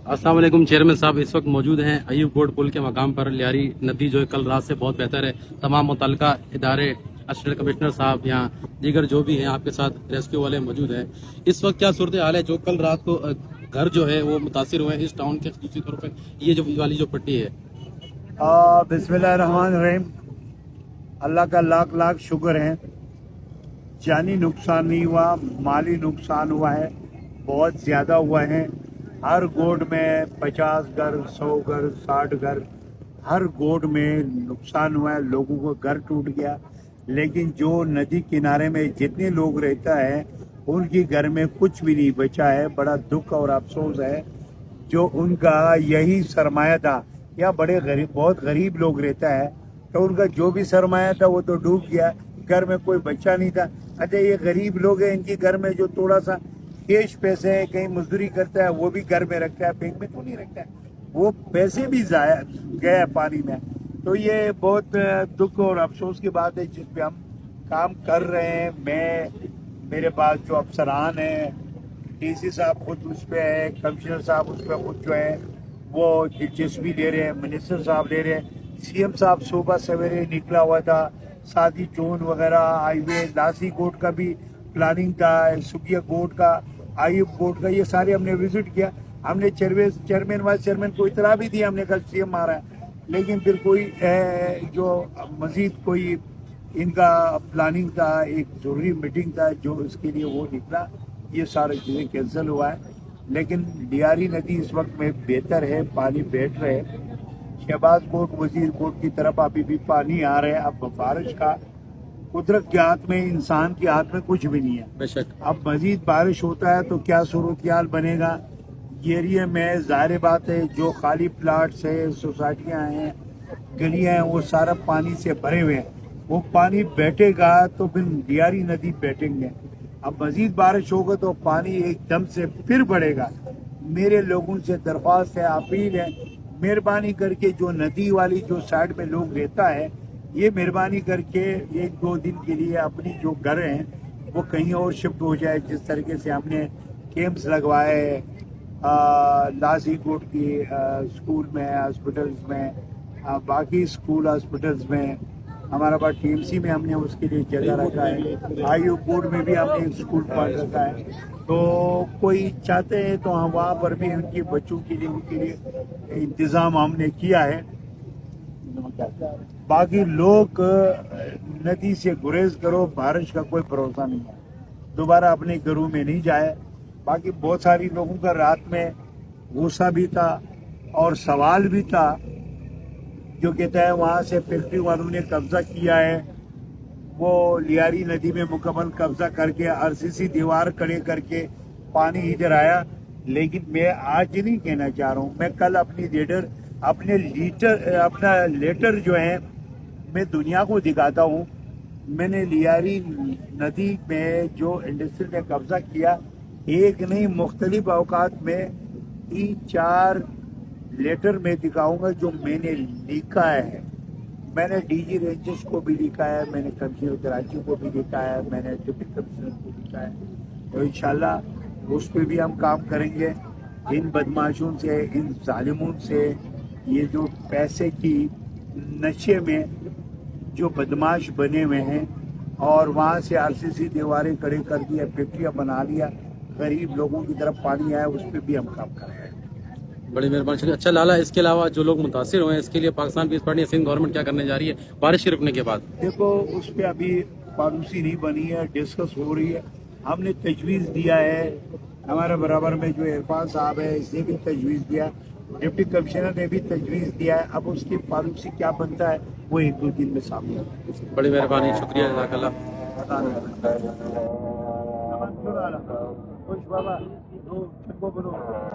अस्सलाम वालेकुम चेयरमैन साहब, इस वक्त मौजूद हैं अयूब गोड पुल के मकाम पर। लियारी नदी जो है कल रात से बहुत बेहतर है। तमाम मुतल्लिका इदारे, असिस्टेंट कमिश्नर साहब, यहाँ दीगर जो भी हैं आपके साथ रेस्क्यू वाले मौजूद हैं। इस वक्त क्या सूरत हाल है? जो कल रात को घर जो है वो मुतासिर हुए हैं इस टाउन के दूसरी तौर पर, ये जो वाली जो पट्टी है। बिस्मिल्लाहिर्रहमानिर्रहीम। अल्लाह का लाख लाख शुक्र है, जानी नुकसान नहीं हुआ, माली नुकसान हुआ है, बहुत ज़्यादा हुआ है। हर गोड में 50 घर, 100 घर, 60 घर, हर गोड में नुकसान हुआ है। लोगों को घर टूट गया, लेकिन जो नदी किनारे में जितने लोग रहता है उनके घर में कुछ भी नहीं बचा है। बड़ा दुख और अफसोस है, जो उनका यही सरमाया था। या बड़े गरीब, बहुत गरीब लोग रहता है, तो उनका जो भी सरमाया था वो तो डूब गया, घर में कोई बच्चा नहीं था। अच्छा, ये गरीब लोग हैं, इनके घर में जो थोड़ा सा कैश पैसे है, कहीं मजदूरी करता है, वो भी घर में रखता है, बैंक में तो नहीं रखता है, वो पैसे भी जाया गए पानी में। तो ये बहुत दुख और अफसोस की बात है जिस पे हम काम कर रहे हैं। मेरे पास जो अफसरान हैं, डीसी साहब खुद उस पे है, कमिश्नर साहब उस पे खुद जो है वो दिलचस्पी ले रहे हैं, मिनिस्टर साहब ले रहे हैं, सीएम साहब सुबह सवेरे निकला हुआ था। साथ ही चोन वगैरह, हाईवे, लासी कोट का भी प्लानिंग था, सुगिया कोट का, आयुब कोट का, ये सारे हमने विजिट किया। हमने चेयरमैन वाइस चेयरमैन को इतला भी दी हमने, कल सीएम आ रहा है, लेकिन फिर कोई जो मजीद कोई इनका प्लानिंग था, एक जरूरी मीटिंग था जो इसके लिए वो निकला, ये सारी चीज़ें कैंसिल हुआ है। लेकिन लियारी नदी इस वक्त में बेहतर है, पानी बैठ रहे हैं। शहबाज कोट, वजीर कोट की तरफ अभी भी पानी आ रहे हैं। अब बारिश का कुदरत के हाथ में, इंसान के हाथ में कुछ भी नहीं है। बेशक अब मजीद बारिश होता है तो क्या सूरत बनेगा ये एरिया में, जाहिर बात है जो खाली प्लाट्स है, सोसाइटियां हैं, गलियां हैं, वो सारा पानी से भरे हुए हैं। वो पानी बैठेगा तो फिर लियारी नदी बैठेंगे। अब मजीद बारिश होगा तो पानी एकदम से फिर बढ़ेगा। मेरे लोगों से दरख्वास्त है, अपील है, मेहरबानी करके जो नदी वाली जो साइड में लोग रहता है, ये मेहरबानी करके 1-2 दिन के लिए अपनी जो घर हैं वो कहीं और शिफ्ट हो जाए। जिस तरीके से हमने कैंप्स लगवाए लासी कोट की स्कूल में, हॉस्पिटल्स में, बाकी स्कूल हॉस्पिटल्स में, हमारा पास टीएमसी में हमने उसके लिए जगह रखा है, आयु कोड में भी हमने एक स्कूल पाल रखा है। तो कोई चाहते हैं तो हम वहाँ पर भी उनके बच्चों के लिए, उनके लिए इंतज़ाम हमने किया है। बाकी लोग नदी से गुरेज करो, बारिश का कोई भरोसा नहीं है, दोबारा अपने घरों में नहीं जाए। बाकी बहुत सारी लोगों का रात में गुस्सा भी था और सवाल भी था, जो कहता है वहाँ से फैक्ट्री वालों ने कब्जा किया है, वो लियारी नदी में मुकम्मल कब्जा करके आरसीसी दीवार खड़े करके पानी इधर आया। लेकिन मैं आज नहीं कहना चाह रहा हूँ, मैं कल अपना लेटर जो है मैं दुनिया को दिखाता हूँ। मैंने लियारी नदी में जो इंडस्ट्री ने कब्जा किया, एक नहीं मुख्तलिफ अवकात में 3-4 लेटर में दिखाऊंगा जो मैंने लिखा है। मैंने डीजी रेंजर्स को भी लिखा है, मैंने कमिश्नर कराची को भी लिखा है, मैंने डिप्टी कमिश्नर को लिखा है। तो इंशाल्लाह उस पर भी हम काम करेंगे। इन बदमाशों से, इन जालिमों से, ये जो पैसे की नशे में जो बदमाश बने हुए हैं और वहाँ से आरसीसी दीवारें खड़े कर दिया, फैक्ट्रियाँ बना लिया, गरीब लोगों की तरफ पानी आया, उस पर भी हम काम करेंगे। बड़ी मेहरबानी। अच्छा लाला, इसके अलावा जो लोग मुतासिर हुए हैं इसके लिए Pakistan peace party Sindh government क्या करने जा रही है बारिश के रुकने के बाद? देखो, उस पर अभी पॉलिसी नहीं बनी है, डिस्कस हो रही है। हमने तजवीज़ दिया है, हमारे बराबर में जो इरफान साहब है इसने भी तजवीज़ दिया, डिप्टी कमिश्नर ने भी तजवीज़ दिया है। अब उसकी पॉलिसी क्या बनता है वो 1-2 दिन में सामने आएगा। बड़ी मेहरबानी, शुक्रिया, जज़ाकल्लाह। खुश बाबा,